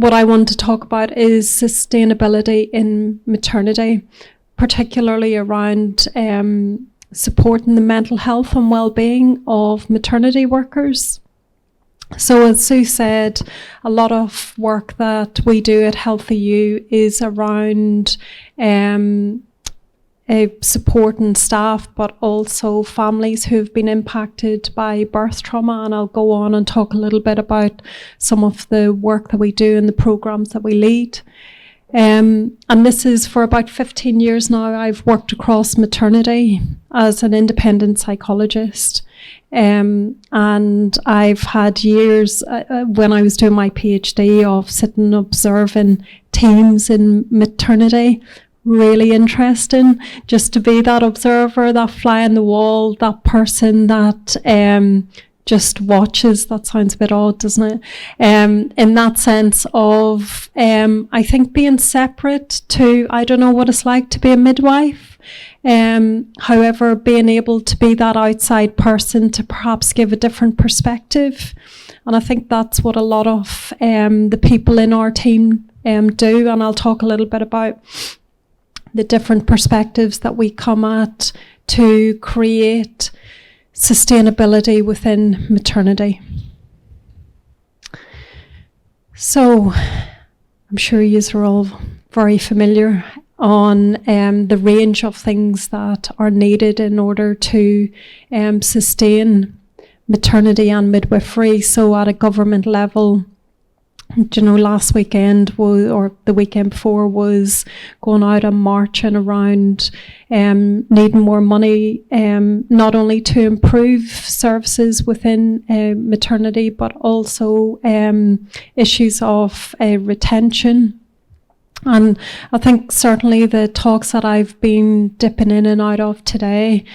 what I want to talk about is sustainability in maternity, particularly around supporting the mental health and well-being of maternity workers. So as Sue said, a lot of work that we do at Healthy You is around supporting staff, but also families who've been impacted by birth trauma. And I'll go on and talk a little bit about some of the work that we do and the programs that we lead. And this is for about 15 years now. I've worked across maternity as an independent psychologist. And I've had years when I was doing my PhD of sitting observing teams in maternity. Really interesting just to be that observer, that fly on the wall, that person that just watches. That sounds a bit odd, doesn't it? In that sense of, I think being separate to, I don't know what it's like to be a midwife. However, being able to be that outside person to perhaps give a different perspective. And I think that's what a lot of the people in our team do. And I'll talk a little bit about the different perspectives that we come at to create sustainability within maternity. So I'm sure you are all very familiar on the range of things that are needed in order to sustain maternity and midwifery. So at a government level, last weekend or the weekend before was going out and marching around needing more money, not only to improve services within maternity, but also issues of retention. And I think certainly the talks that I've been dipping in and out of today,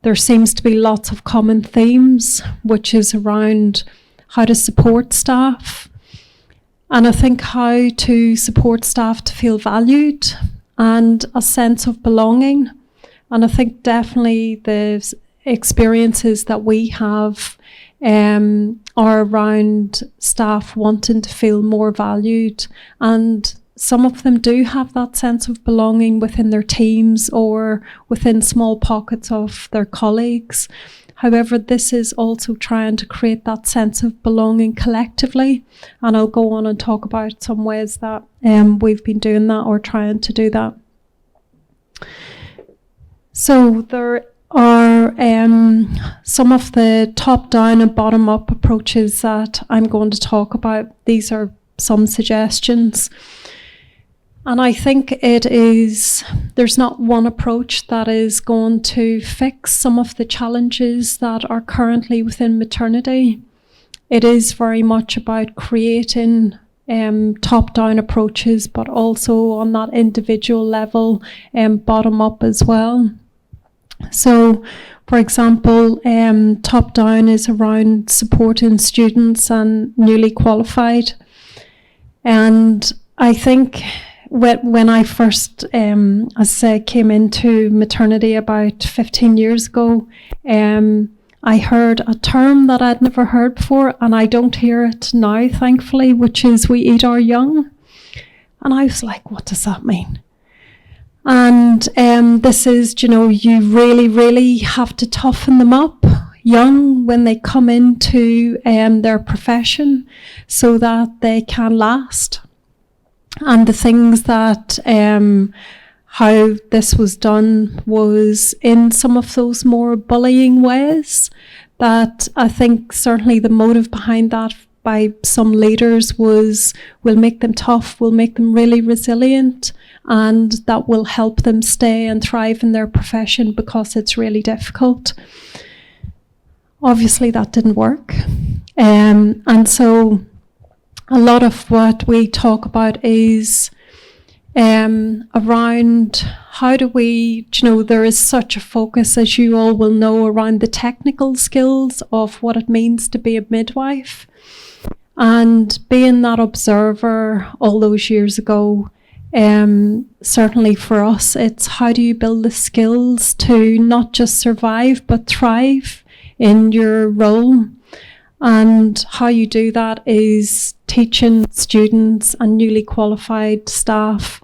there seems to be lots of common themes, which is around how to support staff. And I think how to support staff to feel valued and a sense of belonging. And I think definitely the experiences that we have are around staff wanting to feel more valued. And some of them do have that sense of belonging within their teams or within small pockets of their colleagues. However, this is also trying to create that sense of belonging collectively. And I'll go on and talk about some ways that we've been doing that or trying to do that. So there are some of the top-down and bottom-up approaches that I'm going to talk about. These are some suggestions. And I think there's not one approach that is going to fix some of the challenges that are currently within maternity. It is very much about creating top-down approaches, but also on that individual level, bottom-up as well. So, for example, top-down is around supporting students and newly qualified. And I think when I first, as I say, came into maternity about 15 years ago, I heard a term that I'd never heard before, and I don't hear it now, thankfully, which is we eat our young. And I was like, what does that mean? And this is, you really, really have to toughen them up young when they come into their profession so that they can last. And the things that, how this was done was in some of those more bullying ways that I think certainly the motive behind that by some leaders was we'll make them tough, we'll make them really resilient, and that will help them stay and thrive in their profession because it's really difficult. Obviously that didn't work. And so a lot of what we talk about is around how do we, there is such a focus, as you all will know, around the technical skills of what it means to be a midwife. And being that observer all those years ago, certainly for us, it's how do you build the skills to not just survive but thrive in your role. And how you do that is teaching students and newly qualified staff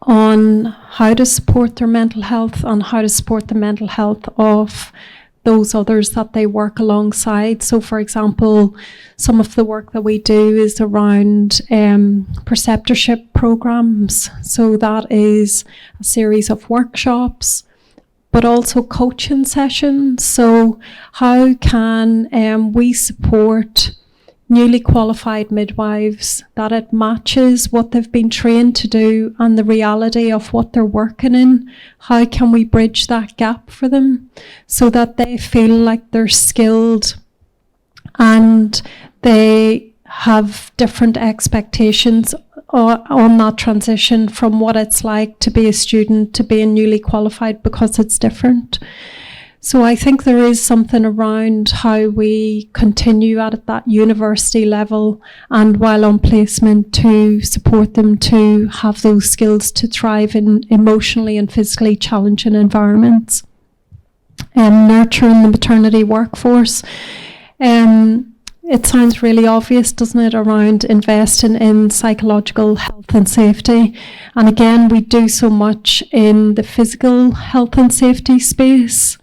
on how to support their mental health and how to support the mental health of those others that they work alongside. So, for example, some of the work that we do is around preceptorship programs. So that is a series of workshops, but also coaching sessions. So how can we support newly qualified midwives that it matches what they've been trained to do and the reality of what they're working in? How can we bridge that gap for them so that they feel like they're skilled and they have different expectations on that transition from what it's like to be a student to being newly qualified, because it's different. So I think there is something around how we continue at that university level and while on placement to support them to have those skills to thrive in emotionally and physically challenging environments. And nurturing the maternity workforce. It sounds really obvious, doesn't it, around investing in psychological health and safety. And again, we do so much in the physical health and safety space.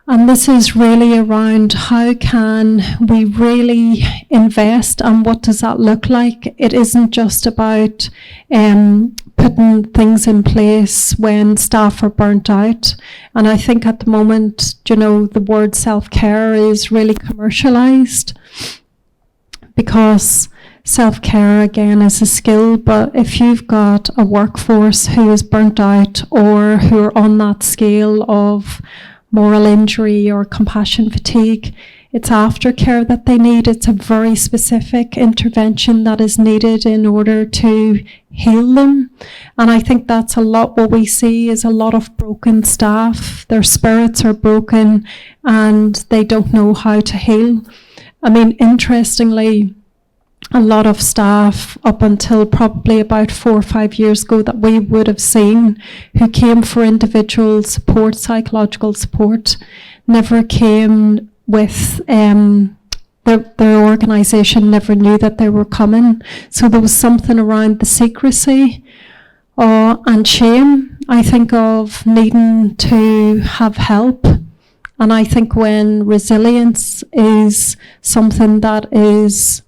And this is really around how can we really invest and what does that look like? It isn't just about putting things in place when staff are burnt out. And I think at the moment, the word self-care is really commercialised, because self-care, again, is a skill. But if you've got a workforce who is burnt out or who are on that scale of moral injury or compassion fatigue, it's aftercare that they need. It's a very specific intervention that is needed in order to heal them. And I think that's a lot what we see is a lot of broken staff. Their spirits are broken and they don't know how to heal. I mean, interestingly, a lot of staff up until probably about 4 or 5 years ago that we would have seen who came for individual support, psychological support, never came with their organisation never knew that they were coming. So there was something around the secrecy and shame, I think, of needing to have help. And I think when resilience is something that is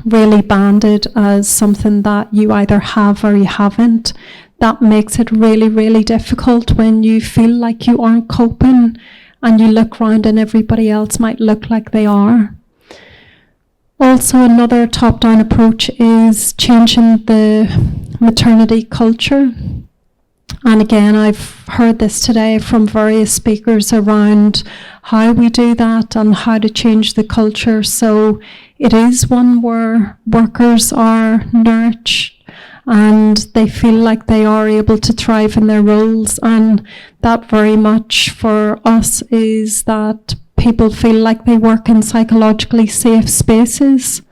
really banded as something that you either have or you haven't, that makes it really, really difficult when you feel like you aren't coping and you look around and everybody else might look like they are. Also, another top-down approach is changing the maternity culture. And again, I've heard this today from various speakers around how we do that and how to change the culture. So it is one where workers are nourished and they feel like they are able to thrive in their roles. And that very much for us is that people feel like they work in psychologically safe spaces.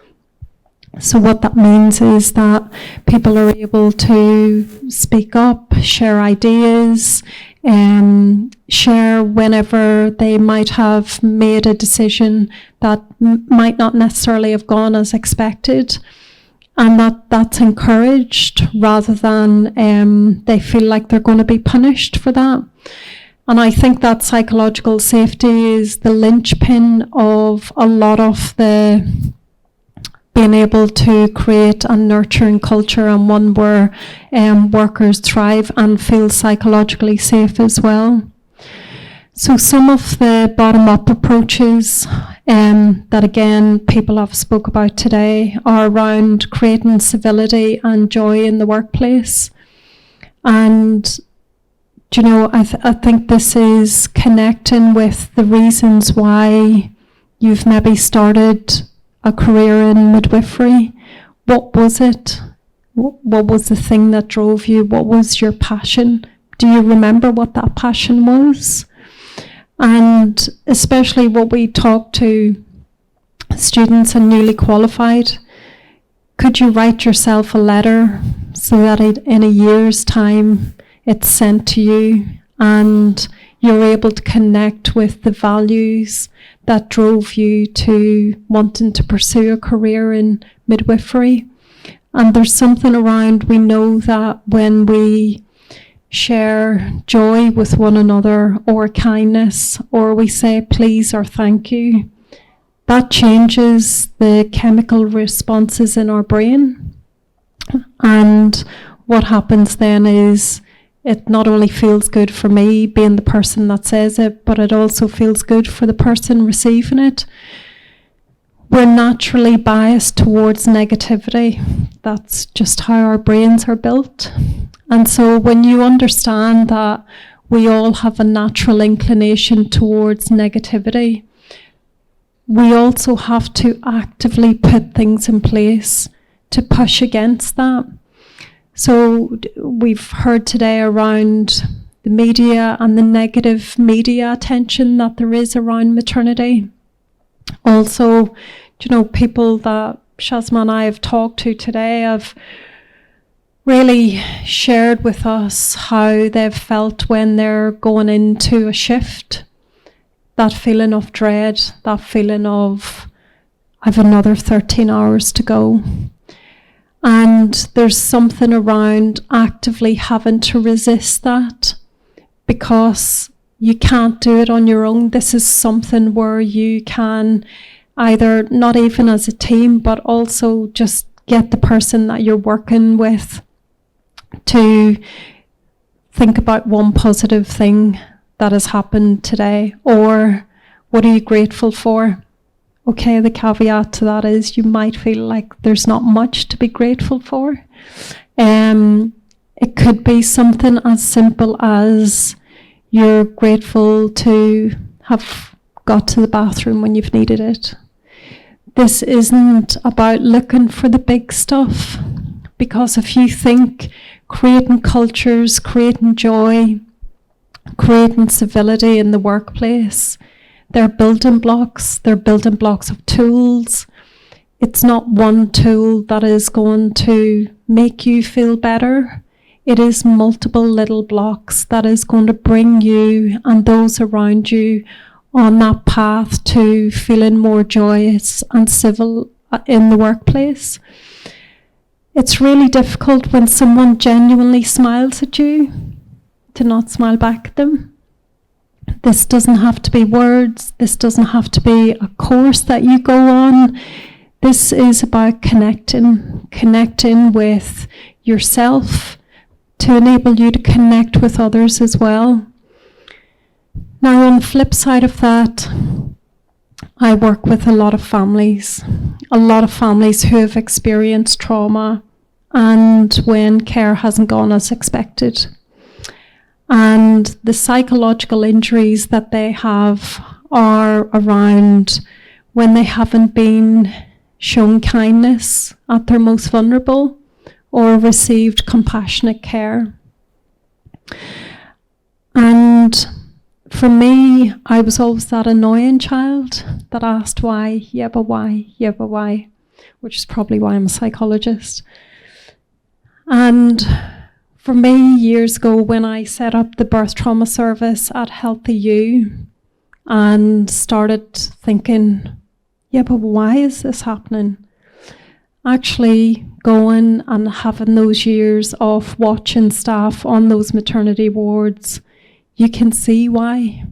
So what that means is that people are able to speak up, share ideas, share whenever they might have made a decision that might not necessarily have gone as expected. And that's encouraged rather than they feel like they're going to be punished for that. And I think that psychological safety is the linchpin of a lot of the being able to create a nurturing culture, and one where workers thrive and feel psychologically safe as well. So some of the bottom-up approaches that again people have spoke about today are around creating civility and joy in the workplace. And I think this is connecting with the reasons why you've maybe started a career in midwifery. What was it? What was the thing that drove you? What was your passion? Do you remember what that passion was? And especially what we talk to students and newly qualified, could you write yourself a letter so that in a year's time it's sent to you and You're able to connect with the values that drove you to wanting to pursue a career in midwifery. And there's something around, we know that when we share joy with one another, or kindness, or we say please or thank you, that changes the chemical responses in our brain. And what happens then is it not only feels good for me being the person that says it, but it also feels good for the person receiving it. We're naturally biased towards negativity. That's just how our brains are built. And so when you understand that we all have a natural inclination towards negativity, we also have to actively put things in place to push against that. So we've heard today around the media and the negative media attention that there is around maternity. Also, people that Shazma and I have talked to today have really shared with us how they've felt when they're going into a shift. That feeling of dread, that feeling of, I've another 13 hours to go. And there's something around actively having to resist that, because you can't do it on your own. This is something where you can either, not even as a team, but also just get the person that you're working with to think about one positive thing that has happened today, or what are you grateful for? Okay, the caveat to that is you might feel like there's not much to be grateful for. It could be something as simple as you're grateful to have got to the bathroom when you've needed it. This isn't about looking for the big stuff, because if you think creating cultures, creating joy, creating civility in the workplace, they're building blocks. They're building blocks of tools. It's not one tool that is going to make you feel better. It is multiple little blocks that is going to bring you and those around you on that path to feeling more joyous and civil in the workplace. It's really difficult when someone genuinely smiles at you to not smile back at them. This doesn't have to be words. This doesn't have to be a course that you go on. This is about connecting with yourself to enable you to connect with others as well. Now, on the flip side of that, I work with a lot of families who have experienced trauma and when care hasn't gone as expected. And the psychological injuries that they have are around when they haven't been shown kindness at their most vulnerable or received compassionate care. And for me, I was always that annoying child that asked why, yeah, but why, which is probably why I'm a psychologist. And for me, years ago, when I set up the birth trauma service at Healthy U and started thinking, yeah, but why is this happening? Actually going and having those years of watching staff on those maternity wards, you can see why.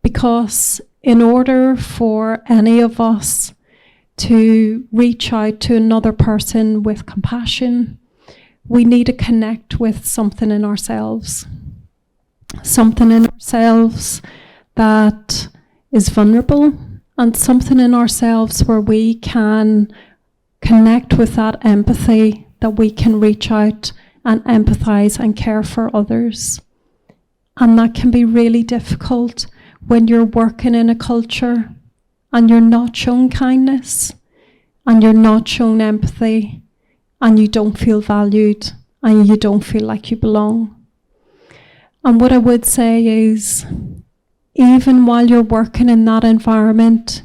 Because in order for any of us to reach out to another person with compassion, we need to connect with something in ourselves. Something in ourselves that is vulnerable, and something in ourselves where we can connect with that empathy, that we can reach out and empathize and care for others. And that can be really difficult when you're working in a culture and you're not shown kindness and you're not shown empathy and you don't feel valued and you don't feel like you belong. And what I would say is, even while you're working in that environment,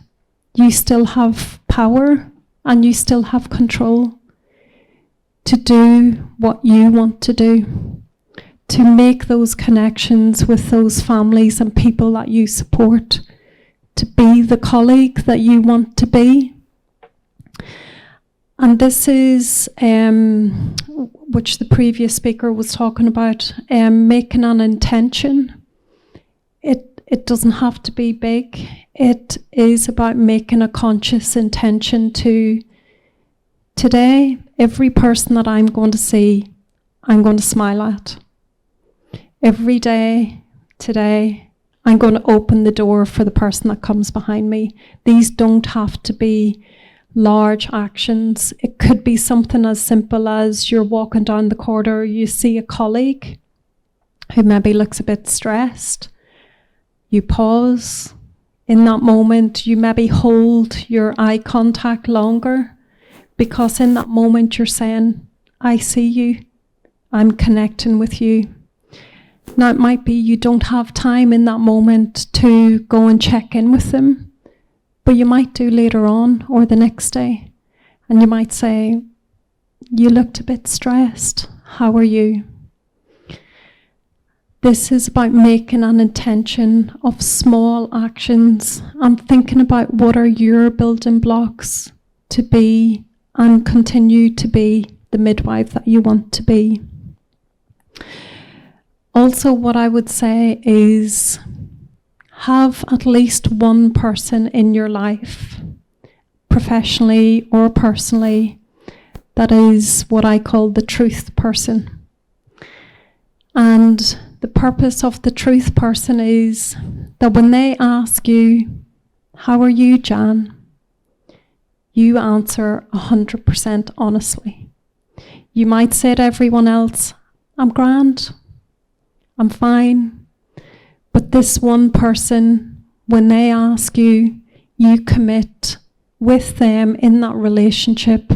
you still have power and you still have control to do what you want to do, to make those connections with those families and people that you support, to be the colleague that you want to be. And this is, which the previous speaker was talking about, making an intention. It doesn't have to be big. It is about making a conscious intention to, today, every person that I'm going to see, I'm going to smile at. Every day, today, I'm going to open the door for the person that comes behind me. These don't have to be large actions. It could be something as simple as you're walking down the corridor, you see a colleague who maybe looks a bit stressed. You pause. In that moment, you maybe hold your eye contact longer, because in that moment you're saying, I see you, I'm connecting with you. Now it might be you don't have time in that moment to go and check in with them, but you might do later on or the next day. And you might say, you looked a bit stressed, how are you? This is about making an intention of small actions and thinking about what are your building blocks to be and continue to be the midwife that you want to be. Also, what I would say is have at least one person in your life, professionally or personally, that is what I call the truth person. And the purpose of the truth person is that when they ask you, how are you, Jan? You answer 100% honestly. You might say to everyone else, I'm grand, I'm fine. But this one person, when they ask you, you commit with them in that relationship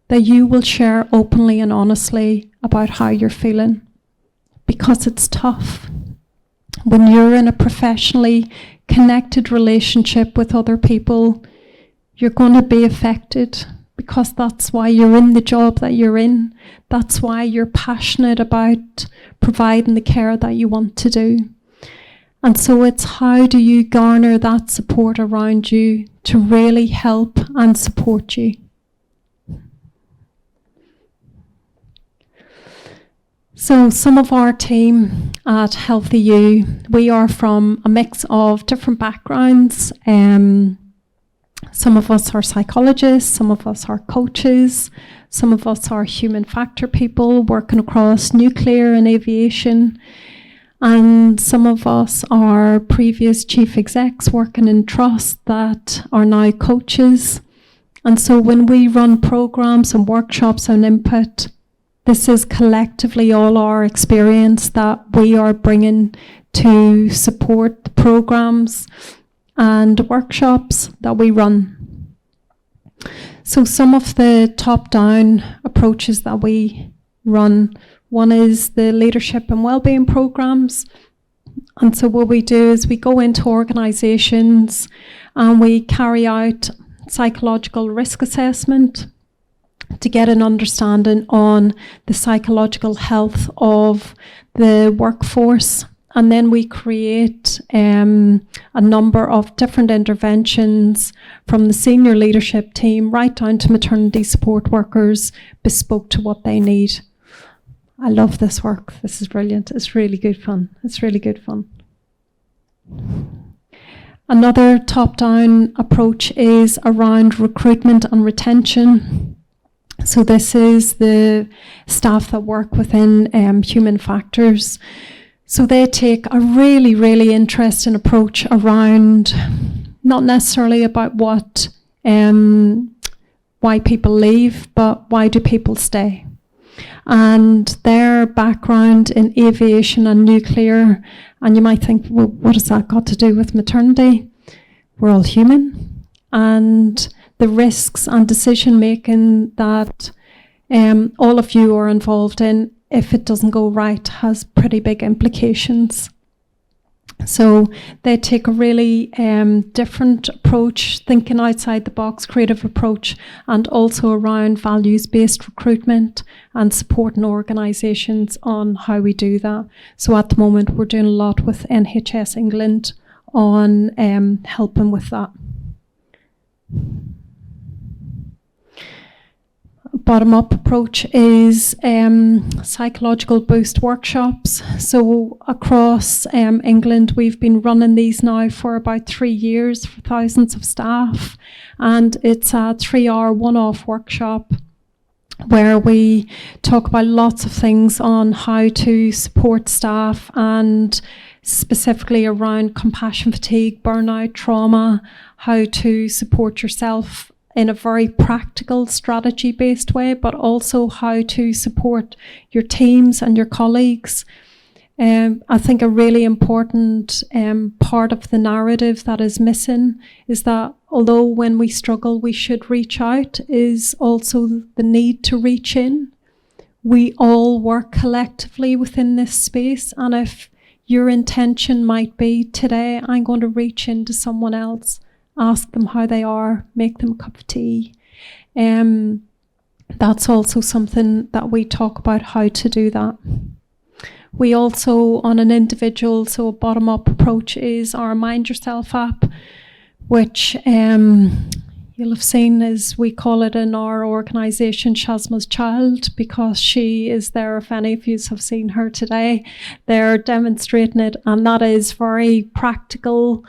that you will share openly and honestly about how you're feeling. Because it's tough. When you're in a professionally connected relationship with other people, you're going to be affected, because that's why you're in the job that you're in. That's why you're passionate about providing the care that you want to do. And so it's how do you garner that support around you to really help and support you. So some of our team at Healthy You, we are from a mix of different backgrounds. Some of us are psychologists, some of us are coaches, some of us are human factor people working across nuclear and aviation, and some of us are previous chief execs working in trust that are now coaches. And so when we run programs and workshops and input, this is collectively all our experience that we are bringing to support the programs and workshops that we run. So some of the top-down approaches that we run, one is the leadership and wellbeing programs. And so what we do is we go into organizations and we carry out psychological risk assessment to get an understanding on the psychological health of the workforce. And then we create a number of different interventions from the senior leadership team right down to maternity support workers, bespoke to what they need. I love this work. This is brilliant. It's really good fun. It's really good fun. Another top-down approach is around recruitment and retention. So this is the staff that work within human factors. So they take a really, really interesting approach around, not necessarily about why people leave, but why do people stay? And their background in aviation and nuclear, and you might think, well, what has that got to do with maternity? We're all human. And the risks and decision making that all of you are involved in, if it doesn't go right, has pretty big implications. So they take a really different approach, thinking outside the box, creative approach, and also around values-based recruitment and supporting organisations on how we do that. So at the moment, we're doing a lot with NHS England on helping with that. Bottom-up approach is psychological boost workshops. So across England, we've been running these now for about 3 years for thousands of staff, and it's a 3-hour one-off workshop where we talk about lots of things on how to support staff, and specifically around compassion fatigue, burnout, trauma, how to support yourself in a very practical, strategy-based way, but also how to support your teams and your colleagues. I think a really important part of the narrative that is missing is that although when we struggle we should reach out, is also the need to reach in. We all work collectively within this space, and if your intention might be, today I'm going to reach into someone else, ask them how they are, make them a cup of tea. That's also something that we talk about, how to do that. We also, on an individual, so a bottom-up approach is our Mind Yourself app, which you'll have seen, as we call it in our organisation, Shazma's Child, because she is there. If any of you have seen her today, they're demonstrating it, and that is very practical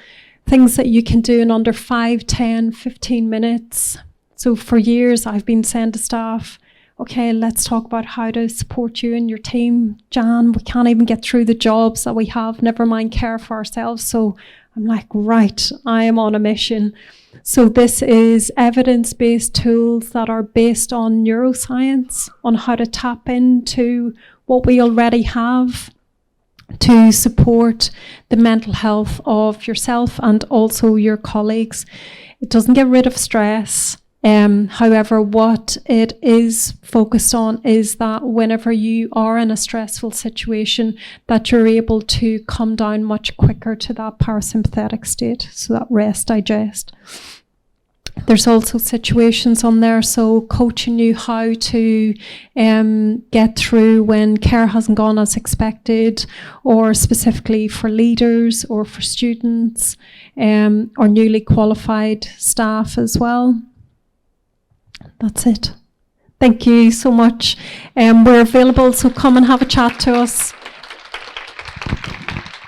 things that you can do in under 5, 10, 15 minutes. So for years I've been saying to staff, okay, let's talk about how to support you and your team. Jan, we can't even get through the jobs that we have, never mind care for ourselves. So I'm like, right, I am on a mission. So this is evidence-based tools that are based on neuroscience, on how to tap into what we already have to support the mental health of yourself and also your colleagues. It doesn't get rid of stress. However, what it is focused on is that whenever you are in a stressful situation, that you're able to come down much quicker to that parasympathetic state, so that rest, digest. There's also situations on there, so coaching you how to get through when care hasn't gone as expected, or specifically for leaders or for students or newly qualified staff as well. That's it. Thank you so much. We're available, so come and have a chat to us.